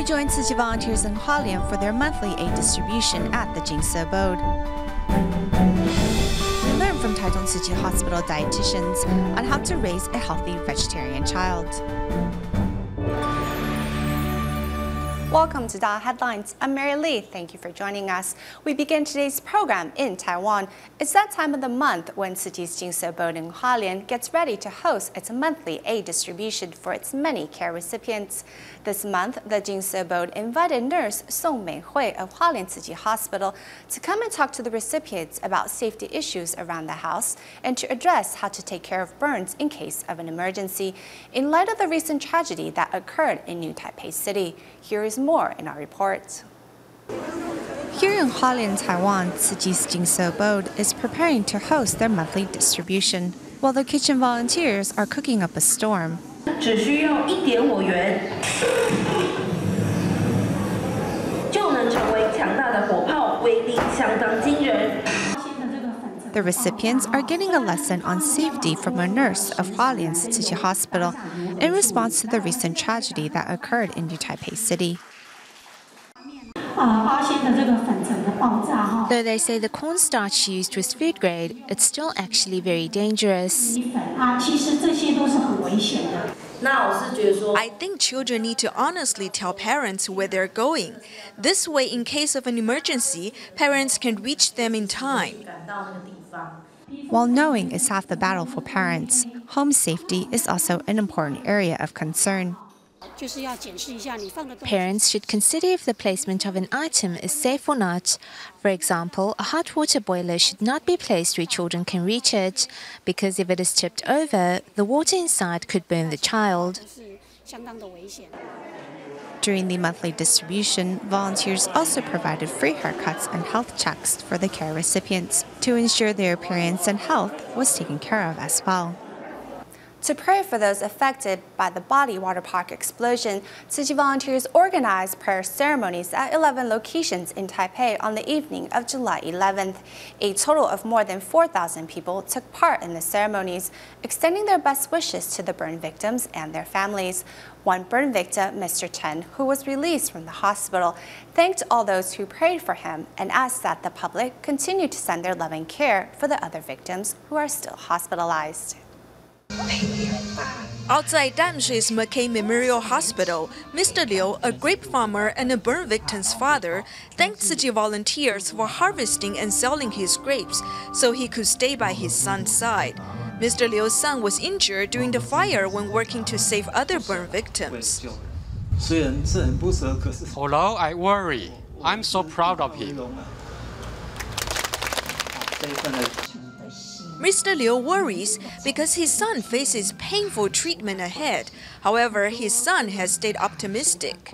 we join Tzu Chi volunteers in Hualien for their monthly aid distribution at the Jing Si Abode. We learn from Taichung Tzu Chi Hospital dietitians on how to raise a healthy vegetarian child. Welcome to DaAi Headlines. I'm Mary Lee. Thank you for joining us. We begin today's program in Taiwan. It's that time of the month when Tzu Chi's Jing Si Abode in Hualien gets ready to host its monthly aid distribution for its many care recipients. This month, the Jing Si Abode invited nurse Song Meihui of Hualien Tzu Chi Hospital to come and talk to the recipients about safety issues around the house and to address how to take care of burns in case of an emergency in light of the recent tragedy that occurred in New Taipei City. Here is more in our report. Here in Hualien, Taiwan, Tzu Chi's Jing Si Abode is preparing to host their monthly distribution, while the kitchen volunteers are cooking up a storm. 只需要1.5元，就能成为强大的火炮，威力相当惊人。 The recipients are getting a lesson on safety from a nurse of Hualien's Tzu Chi Hospital in response to the recent tragedy that occurred in New Taipei City. Though they say the cornstarch used was food grade, it's still actually very dangerous. I think children need to honestly tell parents where they're going. This way, in case of an emergency, parents can reach them in time. While knowing is half the battle for parents, home safety is also an important area of concern. Parents should consider if the placement of an item is safe or not. For example, a hot water boiler should not be placed where children can reach it, because if it is tipped over, the water inside could burn the child. During the monthly distribution, volunteers also provided free haircuts and health checks for the care recipients to ensure their appearance and health was taken care of as well. To pray for those affected by the body water park explosion, Tzu Chi volunteers organized prayer ceremonies at 11 locations in Taipei on the evening of July 11th. A total of more than 4,000 people took part in the ceremonies, extending their best wishes to the burn victims and their families. One burn victim, Mr. Chen, who was released from the hospital, thanked all those who prayed for him and asked that the public continue to send their loving care for the other victims who are still hospitalized. Outside Damshi's McKay Memorial Hospital, Mr. Liu, a grape farmer and a burn victim's father, thanked Tzu Chi volunteers for harvesting and selling his grapes so he could stay by his son's side. Mr. Liu's son was injured during the fire when working to save other burn victims. Although I worry, I'm so proud of him. Mr. Liu worries because his son faces painful treatment ahead. However, his son has stayed optimistic.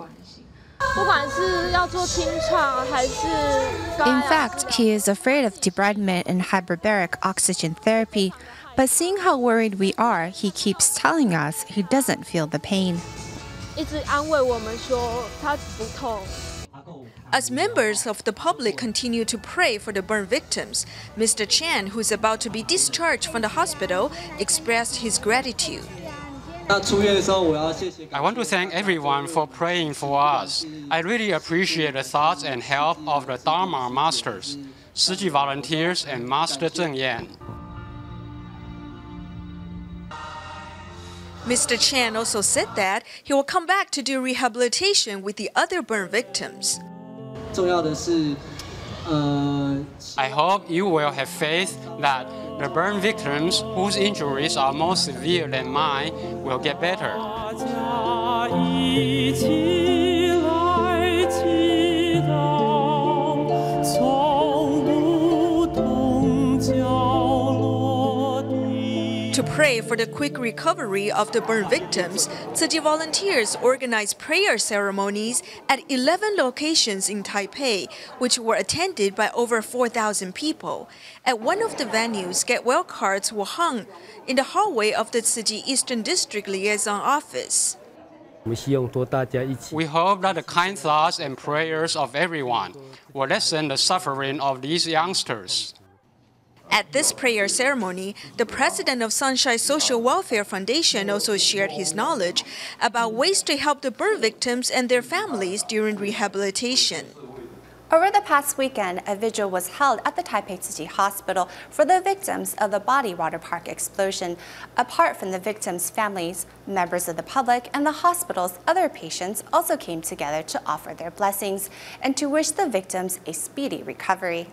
In fact, he is afraid of debridement and hyperbaric oxygen therapy, but seeing how worried we are, he keeps telling us he doesn't feel the pain. As members of the public continue to pray for the burn victims, Mr. Chan, who's about to be discharged from the hospital, expressed his gratitude. I want to thank everyone for praying for us. I really appreciate the thoughts and help of the Dharma masters, Tzu Chi volunteers, and Master Zheng Yan. Mr. Chan also said that he will come back to do rehabilitation with the other burn victims. I hope you will have faith that the burn victims whose injuries are more severe than mine will get better. To pray for the quick recovery of the burn victims, Tzu Chi volunteers organized prayer ceremonies at 11 locations in Taipei, which were attended by over 4,000 people. At one of the venues, get well cards were hung in the hallway of the Tzu Chi Eastern District Liaison Office. We hope that the kind thoughts and prayers of everyone will lessen the suffering of these youngsters. At this prayer ceremony, the president of Sunshine Social Welfare Foundation also shared his knowledge about ways to help the burn victims and their families during rehabilitation. Over the past weekend, a vigil was held at the Taichung Tzu Chi Hospital for the victims of the Bali water park explosion. Apart from the victims' families, members of the public and the hospital's other patients also came together to offer their blessings and to wish the victims a speedy recovery.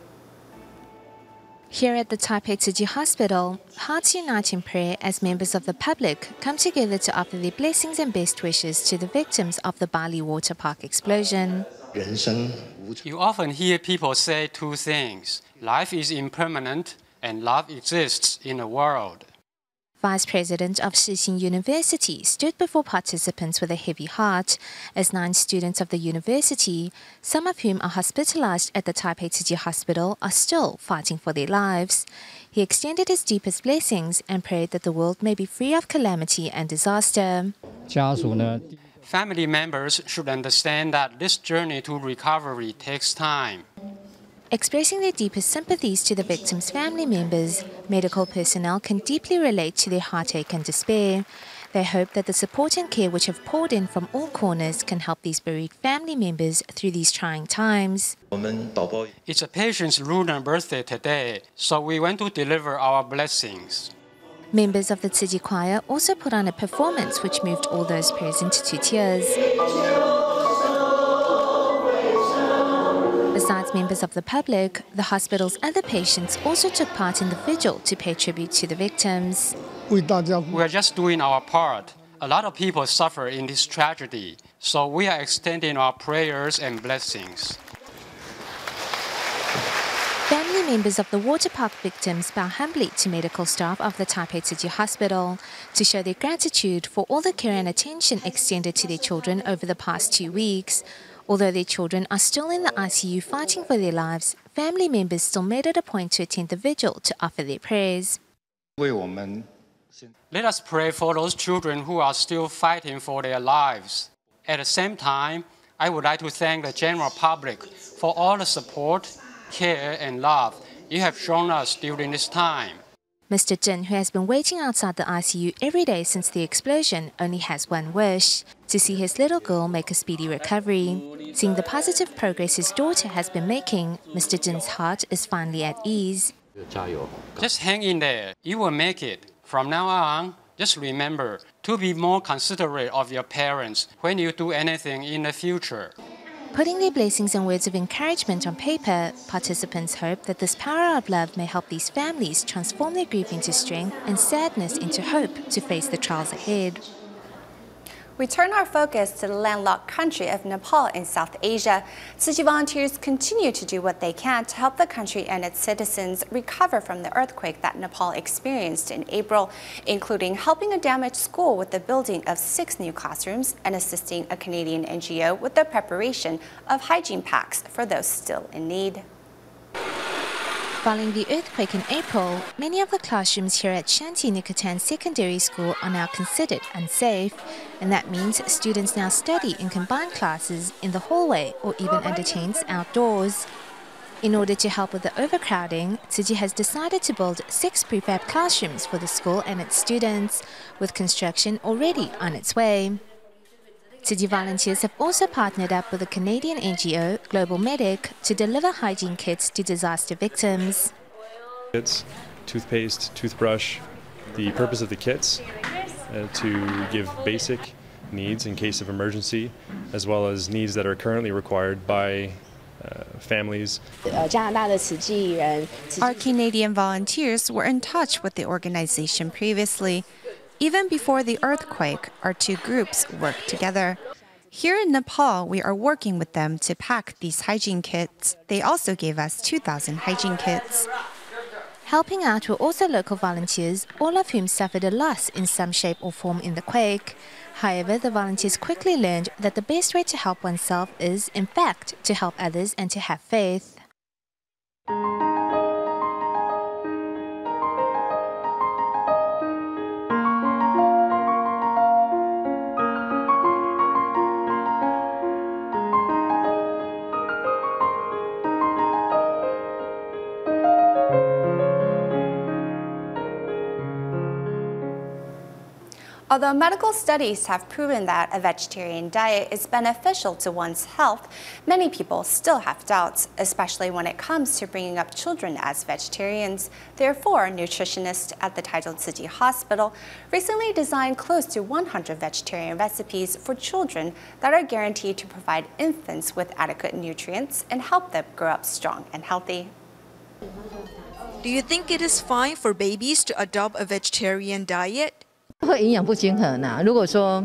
Here at the Taichung Tzu Chi Hospital, hearts unite in prayer as members of the public come together to offer their blessings and best wishes to the victims of the Bali water park explosion. You often hear people say two things: life is impermanent and love exists in the world. Vice President of Shixin University stood before participants with a heavy heart as 9 students of the university, some of whom are hospitalized at the Taichung Tzu Chi Hospital, are still fighting for their lives. He extended his deepest blessings and prayed that the world may be free of calamity and disaster. Family members should understand that this journey to recovery takes time. Expressing their deepest sympathies to the victims' family members, medical personnel can deeply relate to their heartache and despair. They hope that the support and care which have poured in from all corners can help these bereaved family members through these trying times. It's a patient's lunar birthday today, so we want to deliver our blessings. Members of the Tzu Chi choir also put on a performance which moved all those present to tears. Besides members of the public, the hospital's other patients also took part in the vigil to pay tribute to the victims. We are just doing our part. A lot of people suffer in this tragedy, so we are extending our prayers and blessings. Family members of the water park victims bow humbly to medical staff of the Taichung Tzu Chi Hospital to show their gratitude for all the care and attention extended to their children over the past 2 weeks. Although their children are still in the ICU fighting for their lives, family members still made it a point to attend the vigil to offer their prayers. Let us pray for those children who are still fighting for their lives. At the same time, I would like to thank the general public for all the support, care, and love you have shown us during this time. Mr. Zhen, who has been waiting outside the ICU every day since the explosion, only has one wish: to see his little girl make a speedy recovery. Seeing the positive progress his daughter has been making, Mr. Zhen's heart is finally at ease. Just hang in there. You will make it. From now on, just remember to be more considerate of your parents when you do anything in the future. Putting their blessings and words of encouragement on paper, participants hope that this power of love may help these families transform their grief into strength and sadness into hope to face the trials ahead. We turn our focus to the landlocked country of Nepal in South Asia. Tzu Chi volunteers continue to do what they can to help the country and its citizens recover from the earthquake that Nepal experienced in April, including helping a damaged school with the building of 6 new classrooms and assisting a Canadian NGO with the preparation of hygiene packs for those still in need. Following the earthquake in April, many of the classrooms here at Shanti Nikatan Secondary School are now considered unsafe, and that means students now study in combined classes in the hallway or even under tents outdoors. In order to help with the overcrowding, Tzu Chi has decided to build 6 prefab classrooms for the school and its students, with construction already on its way. Tzu Chi volunteers have also partnered up with the Canadian NGO Global Medic to deliver hygiene kits to disaster victims. Kits, toothpaste, toothbrush. The purpose of the kits to give basic needs in case of emergency, as well as needs that are currently required by families. Our Canadian volunteers were in touch with the organization previously. Even before the earthquake, our 2 groups worked together. Here in Nepal, we are working with them to pack these hygiene kits. They also gave us 2,000 hygiene kits. Helping out were also local volunteers, all of whom suffered a loss in some shape or form in the quake. However, the volunteers quickly learned that the best way to help oneself is, in fact, to help others and to have faith. Although medical studies have proven that a vegetarian diet is beneficial to one's health, many people still have doubts, especially when it comes to bringing up children as vegetarians. Therefore, nutritionists at the Taichung Tzu Chi Hospital recently designed close to 100 vegetarian recipes for children that are guaranteed to provide infants with adequate nutrients and help them grow up strong and healthy. Do you think it is fine for babies to adopt a vegetarian diet? 会营养不均衡啊。如果说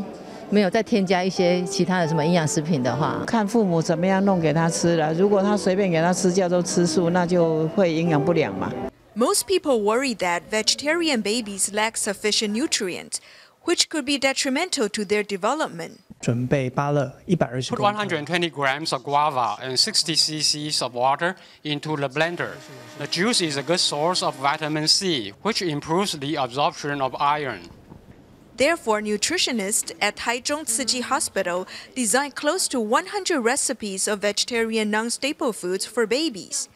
没有再添加一些其他的什么营养食品的话，看父母怎么样弄给他吃了。如果他随便给他吃叫做吃素，那就会营养不良嘛。Most people worry that vegetarian babies lack sufficient nutrients, which could be detrimental to their development. 准备芭乐120 Put 120 grams of guava and 60 cc's of water into the blender. The juice is a good source of vitamin C, which improves the absorption of iron. Therefore, nutritionists at Taichung Tzu Chi Hospital designed close to 100 recipes of vegetarian non-staple foods for babies.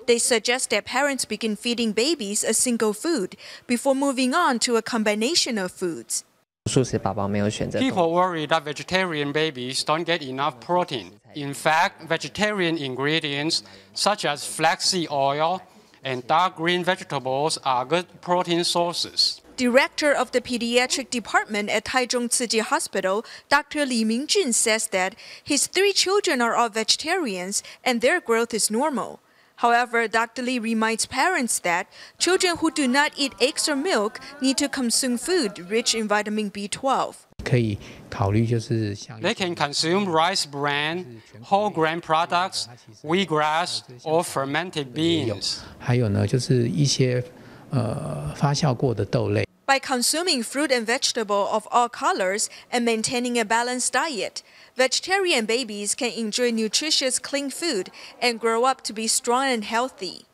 They suggest that parents begin feeding babies a single food before moving on to a combination of foods. People worry that vegetarian babies don't get enough protein. In fact, vegetarian ingredients such as flaxseed oil and dark green vegetables are good protein sources. Director of the pediatric department at Taichung Tzu Chi Hospital, Dr. Li Mingjun says that his 3 children are all vegetarians and their growth is normal. However, Dr. Li reminds parents that children who do not eat eggs or milk need to consume food rich in vitamin B12. They can consume rice bran, whole grain products, wheatgrass, or fermented beans. By consuming fruit and vegetable of all colors and maintaining a balanced diet, vegetarian babies can enjoy nutritious, clean food and grow up to be strong and healthy.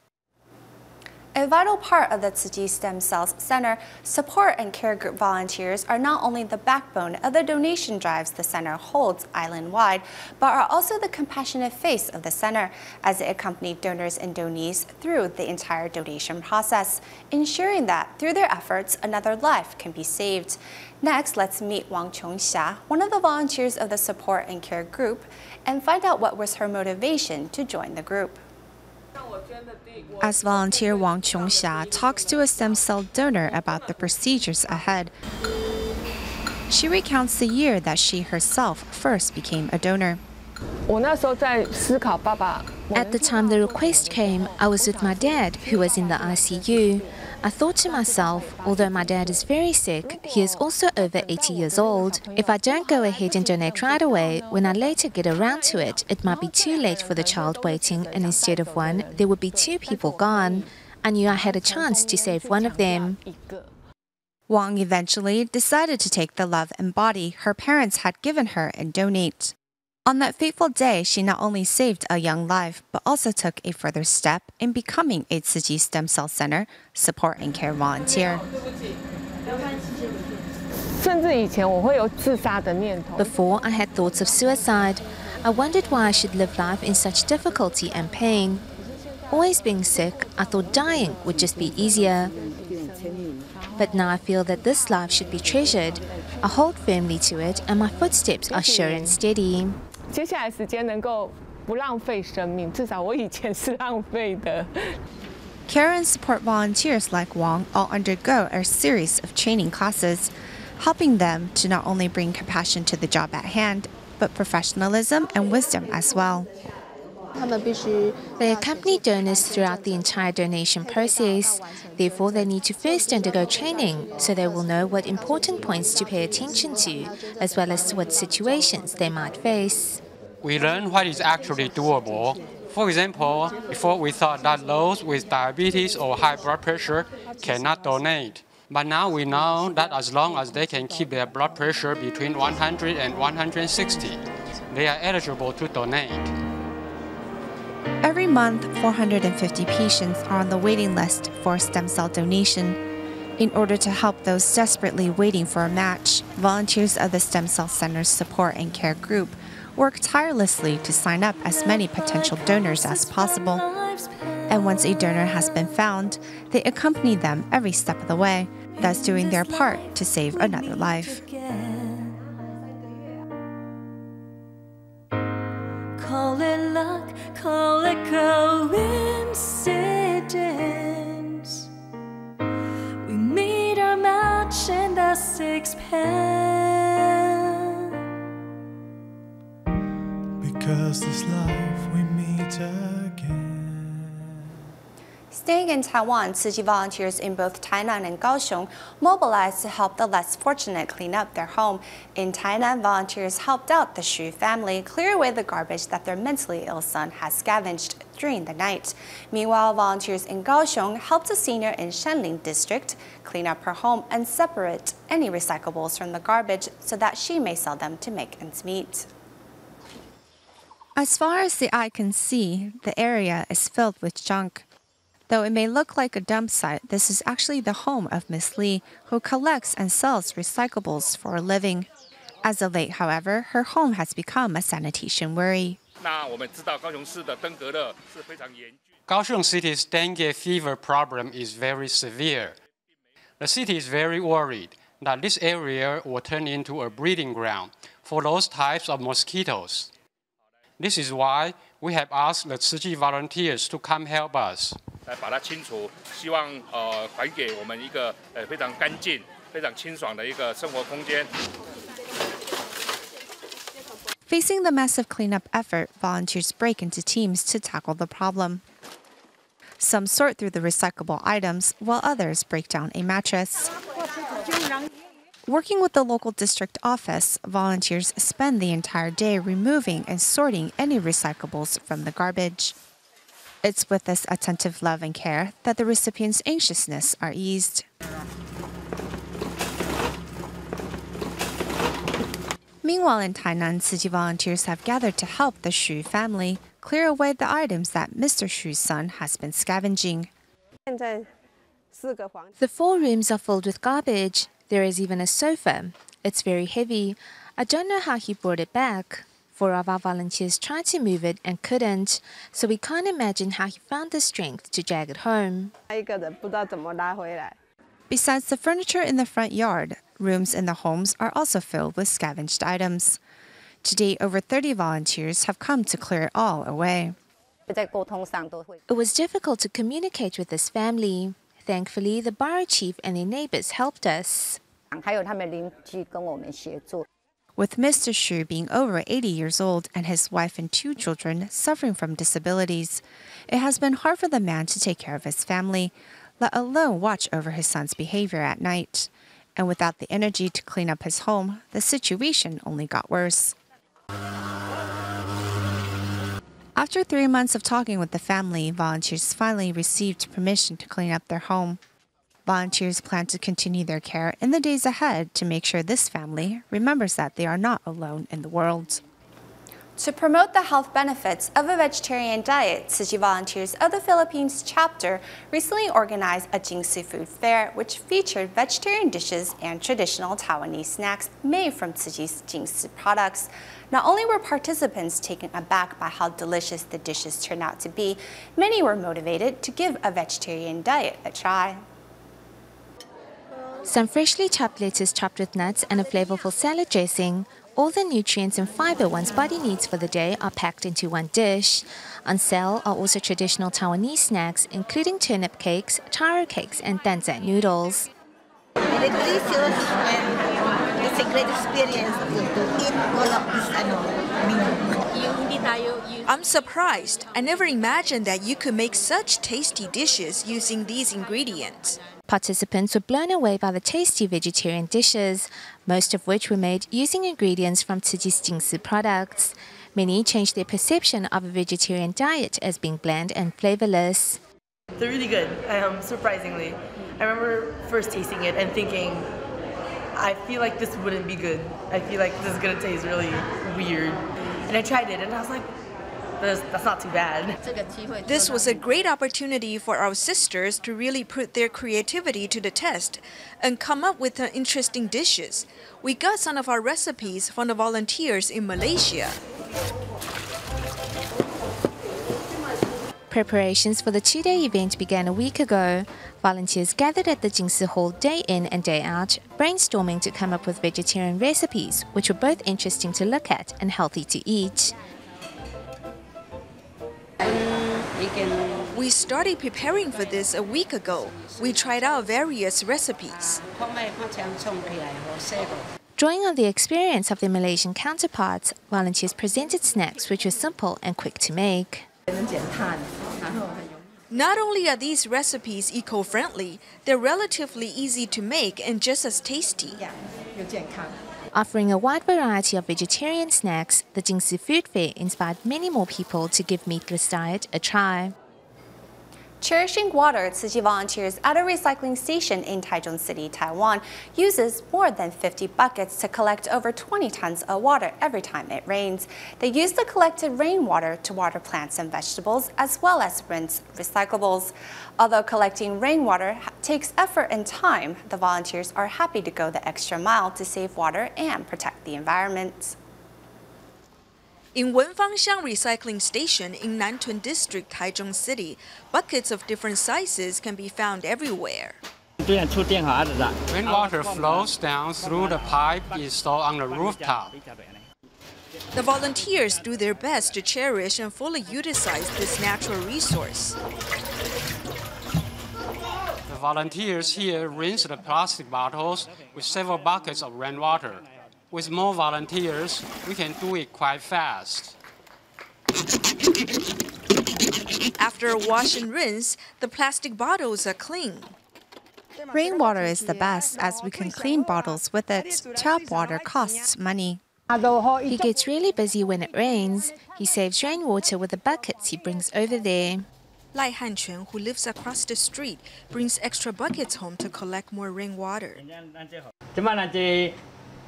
A vital part of the Tzu Chi Stem Cell Center, support and care group volunteers are not only the backbone of the donation drives the center holds island-wide, but are also the compassionate face of the center as they accompany donors and donees through the entire donation process, ensuring that through their efforts, another life can be saved. Next, let's meet Wang Chongxia, one of the volunteers of the support and care group, and find out what was her motivation to join the group. As volunteer Wang Chongxia talks to a stem cell donor about the procedures ahead, she recounts the year that she herself first became a donor. At the time the request came, I was with my dad, who was in the ICU. I thought to myself, although my dad is very sick, he is also over 80 years old. If I don't go ahead and donate right away, when I later get around to it, it might be too late for the child waiting, and instead of one, there would be 2 people gone. I knew I had a chance to save one of them. Wang eventually decided to take the love and body her parents had given her and donate. On that fateful day, she not only saved a young life, but also took a further step in becoming a Tzu Chi Stem Cell Center support and care volunteer. Before, I had thoughts of suicide. I wondered why I should live life in such difficulty and pain. Always being sick, I thought dying would just be easier. But now I feel that this life should be treasured. I hold firmly to it, and my footsteps are sure and steady. Care and support volunteers like Wang all undergo a series of training classes, helping them to not only bring compassion to the job at hand, but professionalism and wisdom as well. They accompany donors throughout the entire donation process. Therefore, they need to first undergo training so they will know what important points to pay attention to, as well as what situations they might face. We learn what is actually doable. For example, before we thought that those with diabetes or high blood pressure cannot donate. But now we know that as long as they can keep their blood pressure between 100 and 160, they are eligible to donate. Every month, 450 patients are on the waiting list for stem cell donation. In order to help those desperately waiting for a match, volunteers of the Stem Cell Center's support and care group work tirelessly to sign up as many potential donors as possible. And once a donor has been found, they accompany them every step of the way, thus doing their part to save another life. Call it luck, call it coincidence. We meet our match in the sixth pen. Because this life we meet again. Staying in Taiwan, Tzu Chi volunteers in both Tainan and Kaohsiung mobilized to help the less fortunate clean up their home. In Tainan, volunteers helped out the Xu family clear away the garbage that their mentally ill son has scavenged during the night. Meanwhile, volunteers in Kaohsiung helped a senior in Shanling district clean up her home and separate any recyclables from the garbage so that she may sell them to make ends meet. As far as the eye can see, the area is filled with junk. Though it may look like a dump site, this is actually the home of Miss Lee, who collects and sells recyclables for a living. As of late, however, her home has become a sanitation worry. Kaohsiung City's dengue fever problem is very severe. The city is very worried that this area will turn into a breeding ground for those types of mosquitoes. This is why we have asked the Tzu Chi volunteers to come help us. Facing the massive cleanup effort, volunteers break into teams to tackle the problem. Some sort through the recyclable items, while others break down a mattress. Working with the local district office, volunteers spend the entire day removing and sorting any recyclables from the garbage. It's with this attentive love and care that the recipients' anxiousness are eased. Meanwhile, in Tainan, Tzu Chi volunteers have gathered to help the Xu family clear away the items that Mr. Xu's son has been scavenging. The 4 rooms are filled with garbage. There is even a sofa. It's very heavy. I don't know how he brought it back. 4 of our volunteers tried to move it and couldn't, so we can't imagine how he found the strength to drag it home. Besides the furniture in the front yard, rooms in the homes are also filled with scavenged items. Today, over 30 volunteers have come to clear it all away. It was difficult to communicate with this family. Thankfully, the borough chief and their neighbors helped us. With Mr. Xu being over 80 years old and his wife and 2 children suffering from disabilities, it has been hard for the man to take care of his family, let alone watch over his son's behavior at night. And without the energy to clean up his home, the situation only got worse. After 3 months of talking with the family, volunteers finally received permission to clean up their home. Volunteers plan to continue their care in the days ahead to make sure this family remembers that they are not alone in the world. To promote the health benefits of a vegetarian diet, Tzu Chi Volunteers of the Philippines chapter recently organized a Jing Si food fair, which featured vegetarian dishes and traditional Taiwanese snacks made from Tzu Chi's Jing Si products. Not only were participants taken aback by how delicious the dishes turned out to be, many were motivated to give a vegetarian diet a try. Some freshly chopped lettuce topped with nuts and a flavorful salad dressing. All the nutrients and fiber one's body needs for the day are packed into one dish. On sale are also traditional Taiwanese snacks, including turnip cakes, taro cakes, and danzai noodles. It's delicious and it's a great experience to eat all of this meal. I'm surprised. I never imagined that you could make such tasty dishes using these ingredients. Participants were blown away by the tasty vegetarian dishes, most of which were made using ingredients from Tzu Chi's Jing Si products. Many changed their perception of a vegetarian diet as being bland and flavorless. They're really good, surprisingly. I remember first tasting it and thinking, I feel like this wouldn't be good. I feel like this is going to taste really weird. And I tried it and I was like, that's not too bad. This was a great opportunity for our sisters to really put their creativity to the test and come up with interesting dishes. We got some of our recipes from the volunteers in Malaysia. Preparations for the two-day event began a week ago. Volunteers gathered at the Jing Si Hall day in and day out, brainstorming to come up with vegetarian recipes, which were both interesting to look at and healthy to eat. We started preparing for this a week ago. We tried out various recipes. Drawing on the experience of their Malaysian counterparts, volunteers presented snacks which were simple and quick to make. Not only are these recipes eco-friendly, they're relatively easy to make and just as tasty. Offering a wide variety of vegetarian snacks, the Jing Si Food Fair inspired many more people to give meatless diet a try. Cherishing Water, Tzu Chi volunteers at a recycling station in Taichung City, Taiwan, uses more than 50 buckets to collect over 20 tons of water every time it rains. They use the collected rainwater to water plants and vegetables, as well as rinse recyclables. Although collecting rainwater takes effort and time, the volunteers are happy to go the extra mile to save water and protect the environment. In Wenfangxiang Recycling Station in Nantun District, Taichung City, buckets of different sizes can be found everywhere. Rainwater flows down through the pipe installed on the rooftop. The volunteers do their best to cherish and fully utilize this natural resource. The volunteers here rinse the plastic bottles with several buckets of rainwater. With more volunteers, we can do it quite fast. After a wash and rinse, the plastic bottles are clean. Rainwater is the best as we can clean bottles with it. Tap water costs money. He gets really busy when it rains. He saves rainwater with the buckets he brings over there. Lai Hanquan, who lives across the street, brings extra buckets home to collect more rainwater.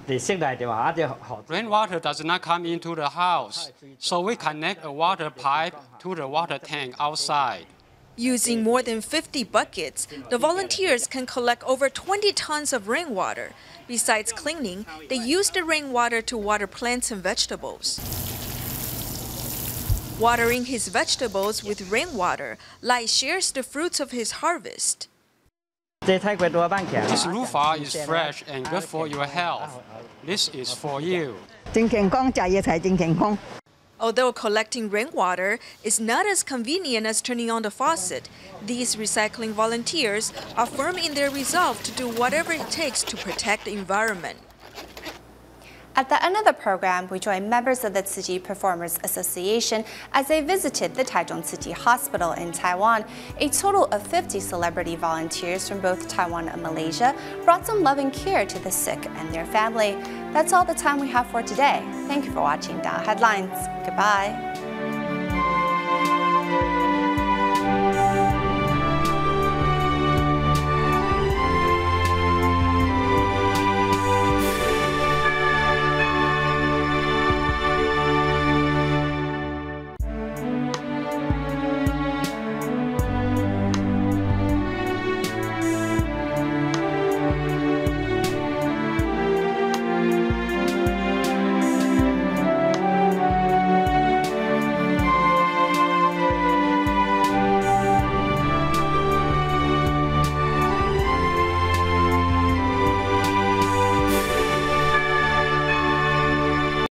Rainwater does not come into the house, so we connect a water pipe to the water tank outside. Using more than 50 buckets, the volunteers can collect over 20 tons of rainwater. Besides cleaning, they use the rainwater to water plants and vegetables. Watering his vegetables with rainwater, Lai shares the fruits of his harvest. This loofah is fresh and good for your health. This is for you. Although collecting rainwater is not as convenient as turning on the faucet, these recycling volunteers are firm in their resolve to do whatever it takes to protect the environment. At the end of the program, we joined members of the Tzu Chi Performers Association as they visited the Taichung Tzu Chi Hospital in Taiwan. A total of 50 celebrity volunteers from both Taiwan and Malaysia brought some loving care to the sick and their family. That's all the time we have for today. Thank you for watching DaAi Headlines. Goodbye.